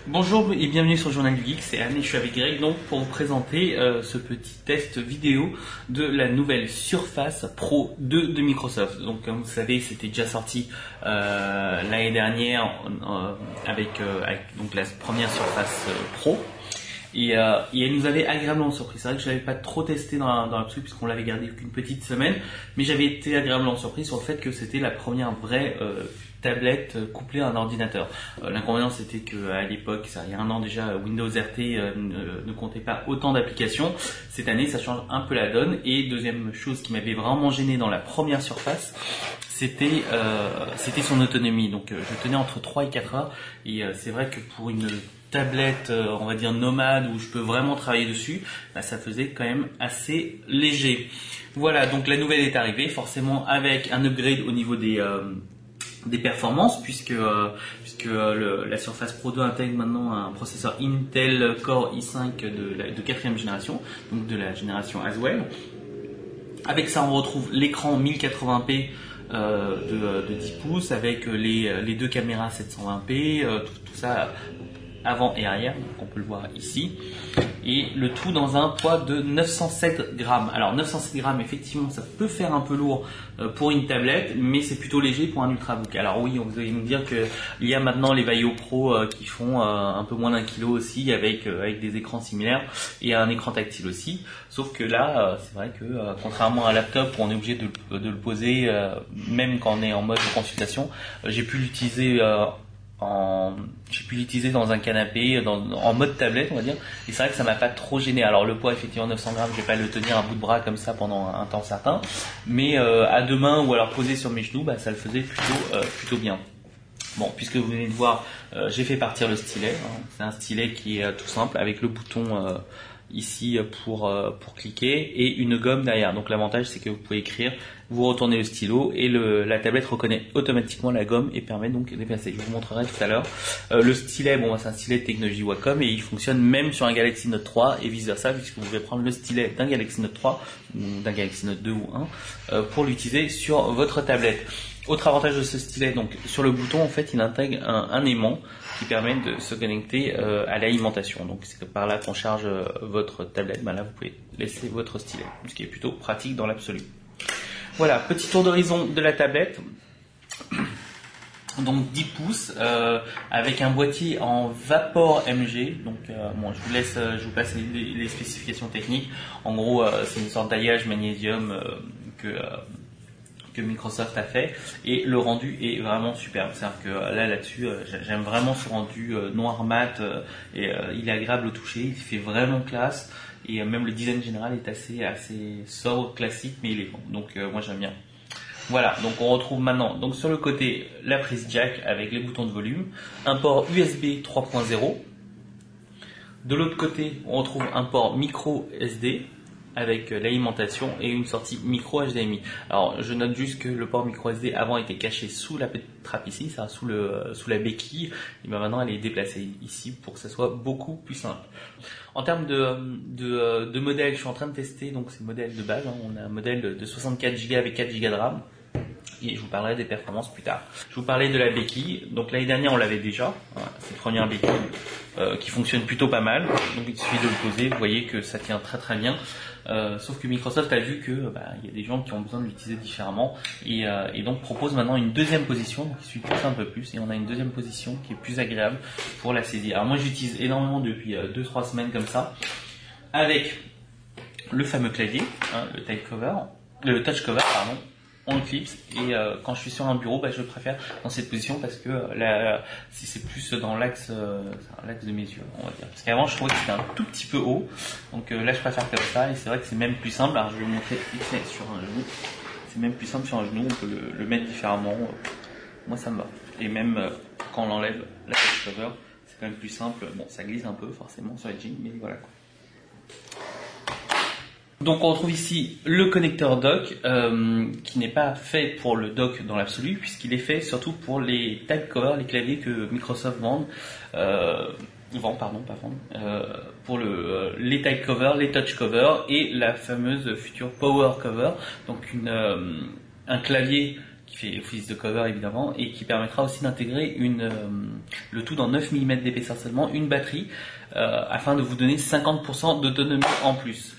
Bonjour et bienvenue sur le Journal du Geek, c'est Anne et je suis avec Greg donc pour vous présenter ce petit test vidéo de la nouvelle Surface Pro 2 de Microsoft. Donc comme vous savez, c'était déjà sorti l'année dernière avec donc la première Surface Pro. Et elle nous avait agréablement surpris. C'est vrai que je l'avais pas trop testé dans l'absolu puisqu'on l'avait gardé qu'une petite semaine, mais j'avais été agréablement surpris sur le fait que c'était la première vraie tablette couplée à un ordinateur. L'inconvénient c'était qu'à l'époque, ça il y a un an déjà, Windows RT ne comptait pas autant d'applications. Cette année, ça change un peu la donne. Et deuxième chose qui m'avait vraiment gêné dans la première Surface, c'était son autonomie. Donc je tenais entre 3 et 4 heures et c'est vrai que pour une tablette, on va dire nomade, où je peux vraiment travailler dessus, bah, ça faisait quand même assez léger. Voilà, donc la nouvelle est arrivée, forcément avec un upgrade au niveau des performances, puisque la Surface Pro 2 intègre maintenant un processeur Intel Core i5 de 4ème génération, donc de la génération Haswell. Avec ça, on retrouve l'écran 1080p de 10 pouces avec les deux caméras 720p, tout ça avant et arrière, donc on peut le voir ici, et le tout dans un poids de 907 grammes. Alors 907 grammes, effectivement, ça peut faire un peu lourd pour une tablette, mais c'est plutôt léger pour un ultrabook. Alors oui, vous allez nous dire qu'il y a maintenant les Vaio Pro qui font un peu moins d'un kilo aussi, avec des écrans similaires et un écran tactile aussi. Sauf que là, c'est vrai que contrairement à un laptop où on est obligé de le poser, même quand on est en mode consultation, j'ai pu l'utiliser dans un canapé, en mode tablette on va dire, et c'est vrai que ça m'a pas trop gêné. Alors le poids, effectivement 900 grammes, je vais pas le tenir à bout de bras comme ça pendant un temps certain, mais à deux mains ou alors posé sur mes genoux, bah, ça le faisait plutôt bien. Bon, puisque vous venez de voir, j'ai fait partir le stylet, hein. C'est un stylet qui est tout simple avec le bouton ici pour cliquer et une gomme derrière. Donc l'avantage c'est que vous pouvez écrire, vous retournez le stylo et la tablette reconnaît automatiquement la gomme et permet donc de déplacer. Je vous montrerai tout à l'heure. Le stylet, bon, c'est un stylet de technologie Wacom et il fonctionne même sur un Galaxy Note 3 et vice versa, puisque vous pouvez prendre le stylet d'un Galaxy Note 3 ou d'un Galaxy Note 2 ou 1 pour l'utiliser sur votre tablette. Autre avantage de ce stylet, donc sur le bouton en fait il intègre un aimant qui permet de se connecter à l'alimentation. Donc c'est par là qu'on charge votre tablette. Ben là vous pouvez laisser votre stylet, ce qui est plutôt pratique dans l'absolu. Voilà, petit tour d'horizon de la tablette. Donc 10 pouces avec un boîtier en Vapor MG. Donc bon, je vous passe les spécifications techniques. En gros, c'est une sorte d'alliage magnésium que Microsoft a fait, et le rendu est vraiment superbe. C'est-à-dire que là-dessus, j'aime vraiment ce rendu noir mat, et il est agréable au toucher, il fait vraiment classe, et même le design général est assez sobre, classique, mais élégant. Donc moi j'aime bien. Voilà, donc on retrouve maintenant donc sur le côté la prise jack avec les boutons de volume, un port USB 3.0. De l'autre côté, on retrouve un port micro SD avec l'alimentation et une sortie micro HDMI. Alors je note juste que le port micro SD avant était caché sous la petite trappe ici, ça sous la béquille, et bien maintenant elle est déplacée ici pour que ça soit beaucoup plus simple. En termes de modèle, je suis en train de tester donc ces modèles de base, hein. On a un modèle de 64 Go avec 4 Go de RAM. Et je vous parlerai des performances plus tard. Je vous parlais de la béquille. Donc l'année dernière on l'avait déjà, hein, cette première béquille qui fonctionne plutôt pas mal. Donc il suffit de le poser, vous voyez que ça tient très bien. Sauf que Microsoft a vu que il y a des gens qui ont besoin de l'utiliser différemment et donc propose maintenant une deuxième position. Donc il suffit de pousser un peu plus et on a une deuxième position qui est plus agréable pour la saisie. Alors moi j'utilise énormément depuis 2-3 semaines comme ça, avec le fameux clavier, hein, le touch cover pardon. On le clipse et quand je suis sur un bureau, je préfère dans cette position parce que si c'est plus dans l'axe de mes yeux, on va dire. Parce qu'avant je trouvais que c'était un tout petit peu haut, donc là je préfère comme ça et c'est vrai que c'est même plus simple. Alors je vais vous montrer vite fait sur un genou. C'est même plus simple sur un genou, on peut le mettre différemment. Moi ça me va. Et même quand on l'enlève, la touch cover, c'est quand même plus simple. Bon, ça glisse un peu forcément sur les jeans, mais voilà quoi. Donc on retrouve ici le connecteur dock qui n'est pas fait pour le dock dans l'absolu puisqu'il est fait surtout pour les tab covers, les claviers que Microsoft vend pour les type cover, les touch cover et la fameuse future power cover, donc un clavier qui fait office de cover évidemment et qui permettra aussi d'intégrer le tout dans 9 mm d'épaisseur seulement, une batterie afin de vous donner 50% d'autonomie en plus.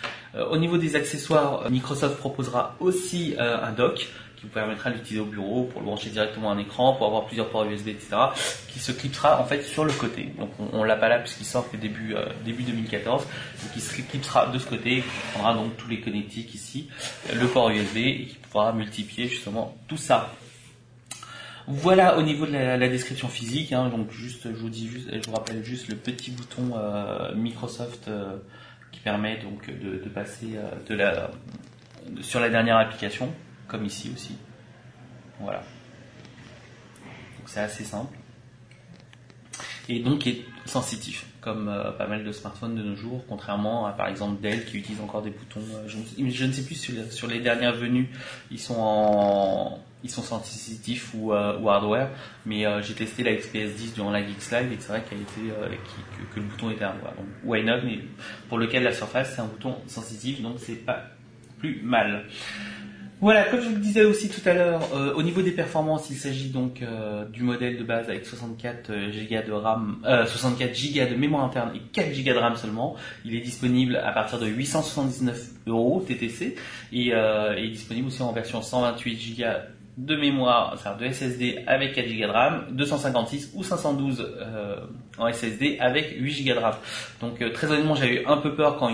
Au niveau des accessoires, Microsoft proposera aussi un dock qui vous permettra d'utiliser au bureau pour le brancher directement à un écran, pour avoir plusieurs ports USB, etc. qui se clipsera en fait sur le côté. Donc on l'a pas là puisqu'il sort que début 2014, donc il se clipsera de ce côté, qui prendra donc tous les connectiques ici, le port USB et qui pourra multiplier justement tout ça. Voilà au niveau de la description physique, hein, donc je vous rappelle juste le petit bouton Microsoft qui permet donc de passer sur la dernière application, comme ici aussi. Voilà. Donc c'est assez simple. Et donc est sensitif, comme pas mal de smartphones de nos jours, contrairement à par exemple Dell qui utilise encore des boutons. Je ne sais plus sur les dernières venues, ils sont sensitifs ou hardware, mais j'ai testé la XPS 10 durant la Geeks Live et c'est vrai que le bouton était hardware. Donc why not, mais pour lequel la Surface c'est un bouton sensitif, donc c'est pas plus mal. Voilà, comme je vous le disais aussi tout à l'heure, au niveau des performances, il s'agit donc du modèle de base avec 64 Go de RAM, 64 Go de mémoire interne et 4 Go de RAM seulement. Il est disponible à partir de 879 € TTC et est disponible aussi en version 128 Go de mémoire, c'est-à-dire de SSD avec 4 Go de RAM, 256 ou 512 en SSD avec 8 Go de RAM. Donc très honnêtement, j'avais eu un peu peur quand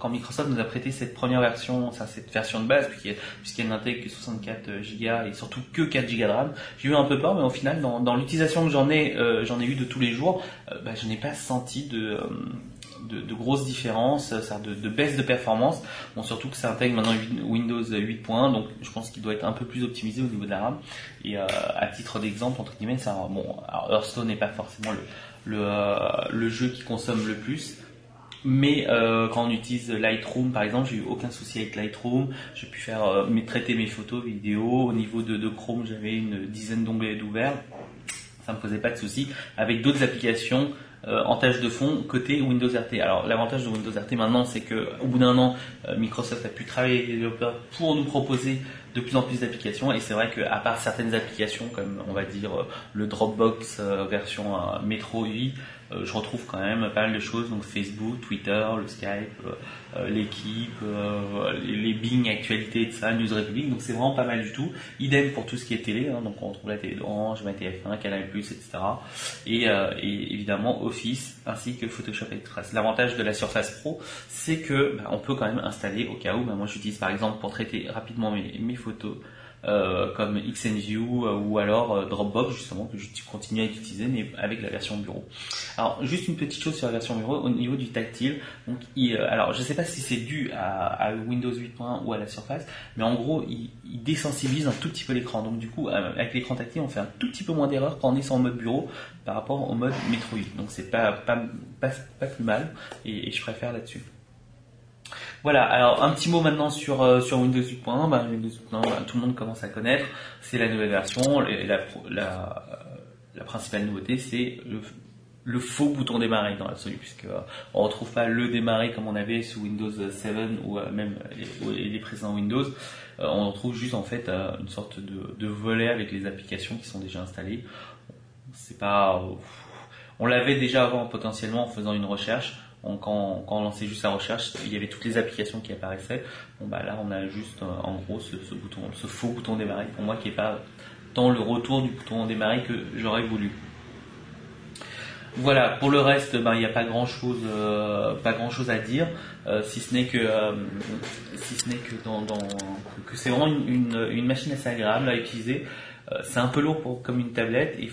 Microsoft nous a prêté cette première version, cette version de base, puisqu'elle n'intègre que 64 Go et surtout que 4 Go de RAM. J'ai eu un peu peur, mais au final, dans l'utilisation que j'en ai eu de tous les jours, je n'ai pas senti de grosses différences, de baisse de performance. Bon, surtout que ça intègre maintenant Windows 8.1, donc je pense qu'il doit être un peu plus optimisé au niveau de la RAM. Et à titre d'exemple, entre guillemets, alors Hearthstone n'est pas forcément le jeu qui consomme le plus. Mais quand on utilise Lightroom par exemple, j'ai eu aucun souci avec Lightroom, j'ai pu traiter mes photos, vidéos. Au niveau de Chrome, j'avais une dizaine d'onglets ouverts, ça me posait pas de souci. Avec d'autres applications en tâche de fond côté Windows RT. Alors l'avantage de Windows RT maintenant, c'est que au bout d'un an, Microsoft a pu travailler avec les développeurs pour nous proposer de plus en plus d'applications, et c'est vrai qu'à part certaines applications comme on va dire le Dropbox version Metro UI, je retrouve quand même pas mal de choses, donc Facebook, Twitter, le Skype, l'équipe, les Bing actualités de ça, News Republic, donc c'est vraiment pas mal du tout. Idem pour tout ce qui est télé, hein, donc on retrouve la télé d'Orange, TF1, Canal+, etc. Et évidemment Office ainsi que Photoshop Express. L'avantage de la Surface Pro, c'est que on peut quand même installer au cas où. Moi j'utilise par exemple pour traiter rapidement mes photos comme XNView ou alors Dropbox justement, que je continue à utiliser mais avec la version bureau. Alors juste une petite chose sur la version bureau au niveau du tactile. Donc alors je sais pas si c'est dû à Windows 8.1 ou à la Surface, mais en gros il désensibilise un tout petit peu l'écran. Donc du coup avec l'écran tactile on fait un tout petit peu moins d'erreurs quand on est en mode bureau par rapport au mode Metro UI. Donc c'est pas plus mal et je préfère là-dessus. Voilà, alors un petit mot maintenant sur Windows 8.1. Windows 8.1, tout le monde commence à connaître, c'est la nouvelle version. La principale nouveauté, c'est le faux bouton démarrer dans l'absolu, puisque on retrouve pas le démarrer comme on avait sous Windows 7 ou même les précédents Windows. On retrouve juste en fait une sorte de volet avec les applications qui sont déjà installées. C'est pas, on l'avait déjà avant potentiellement en faisant une recherche. Quand on lançait juste la recherche, il y avait toutes les applications qui apparaissaient. Là on a juste en gros ce faux bouton démarrer pour moi qui est pas tant le retour du bouton démarrer que j'aurais voulu. Voilà, pour le reste, il n'y a pas grand chose à dire, si ce n'est que que c'est vraiment une machine assez agréable à utiliser. C'est un peu lourd comme une tablette et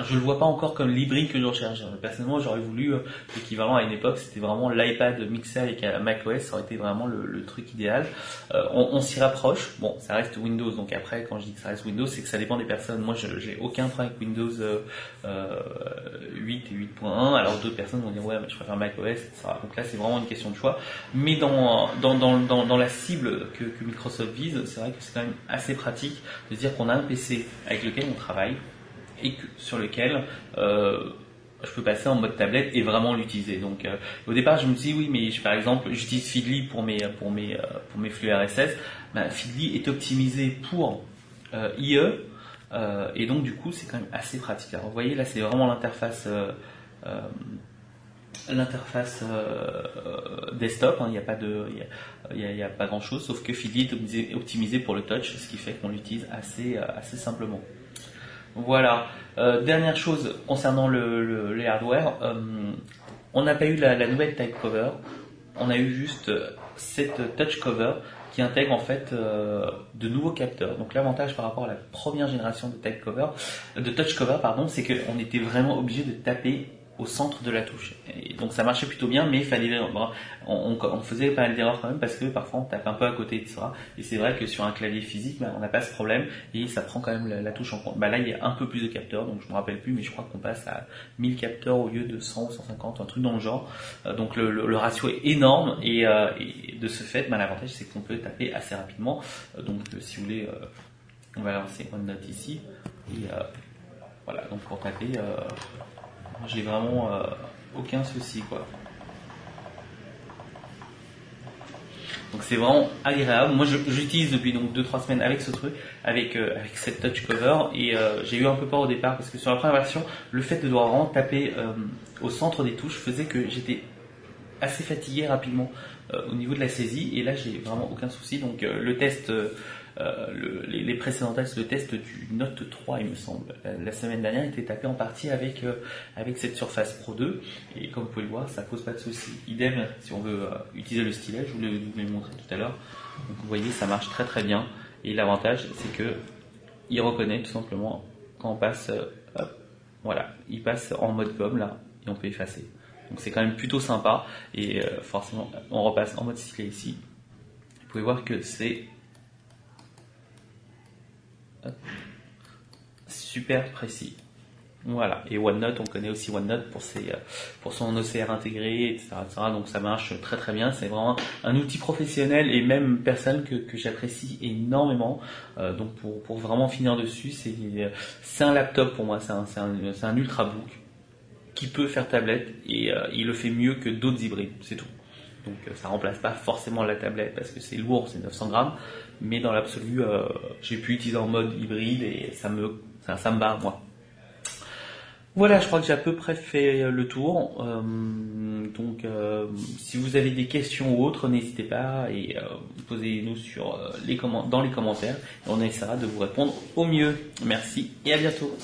je le vois pas encore comme l'hybride que je recherche. Personnellement, j'aurais voulu l'équivalent à une époque, c'était vraiment l'iPad mixé avec macOS, ça aurait été vraiment le truc idéal. On s'y rapproche. Bon, ça reste Windows, donc après, quand je dis que ça reste Windows, c'est que ça dépend des personnes. Moi, j'ai aucun problème avec Windows 8 et 8.1, alors d'autres personnes vont dire ouais, mais je préfère macOS, etc. Donc là, c'est vraiment une question de choix. Mais dans la cible que Microsoft vise, c'est vrai que c'est quand même assez pratique de dire qu'on a un PC avec lequel on travaille et sur lequel je peux passer en mode tablette et vraiment l'utiliser. Donc au départ je me dis oui, mais par exemple j'utilise Feedly pour mes flux RSS. Ben, Feedly est optimisé pour IE et donc du coup c'est quand même assez pratique. Alors vous voyez là c'est vraiment l'interface desktop, hein. Il n'y a pas il y a pas grand chose, sauf que Feedly est optimisé pour le touch, ce qui fait qu'on l'utilise assez simplement. Voilà. Dernière chose concernant les hardware, on n'a pas eu la nouvelle type cover, on a eu juste cette touch cover qui intègre en fait de nouveaux capteurs. Donc l'avantage par rapport à la première génération de touch cover, pardon, c'est qu'on était vraiment obligé de taper au centre de la touche. Et donc ça marchait plutôt bien, mais il fallait, on faisait pas mal d'erreurs quand même parce que parfois on tape un peu à côté, etc. Et c'est vrai que sur un clavier physique, on n'a pas ce problème et ça prend quand même la touche en compte. Là, il y a un peu plus de capteurs, donc je me rappelle plus, mais je crois qu'on passe à 1000 capteurs au lieu de 100 ou 150, un truc dans le genre. Donc le ratio est énorme et de ce fait, l'avantage c'est qu'on peut taper assez rapidement. Donc si vous voulez, on va lancer OneNote ici et voilà. Donc pour taper. J'ai vraiment aucun souci quoi. Donc c'est vraiment agréable. Moi j'utilise depuis donc 2-3 semaines avec ce truc, avec cette touch cover et j'ai eu un peu peur au départ parce que sur la première version, le fait de devoir vraiment taper au centre des touches faisait que j'étais assez fatigué rapidement au niveau de la saisie et là j'ai vraiment aucun souci. Donc le test les précédents tests, le test du Note 3 il me semble, la semaine dernière était tapé en partie avec cette Surface Pro 2 et comme vous pouvez le voir ça pose pas de souci. Idem si on veut utiliser le stylet, je vous l'ai montré tout à l'heure. Donc vous voyez ça marche très très bien et l'avantage c'est que il reconnaît tout simplement quand on passe voilà, il passe en mode gomme là et on peut effacer. Donc c'est quand même plutôt sympa et forcément on repasse en mode stylet ici. Vous pouvez voir que c'est super précis. Voilà. Et OneNote, on connaît aussi OneNote pour son OCR intégré, etc., etc. Donc ça marche très très bien. C'est vraiment un outil professionnel et même personnel que j'apprécie énormément. Donc pour vraiment finir dessus, c'est un laptop pour moi. C'est un ultrabook qui peut faire tablette et il le fait mieux que d'autres hybrides. C'est tout. Donc ça remplace pas forcément la tablette parce que c'est lourd, c'est 900 grammes. Mais dans l'absolu, j'ai pu utiliser en mode hybride et ça me barre moi. Voilà, je crois que j'ai à peu près fait le tour. Donc si vous avez des questions ou autres, n'hésitez pas et posez-nous dans les commentaires. Et on essaiera de vous répondre au mieux. Merci et à bientôt.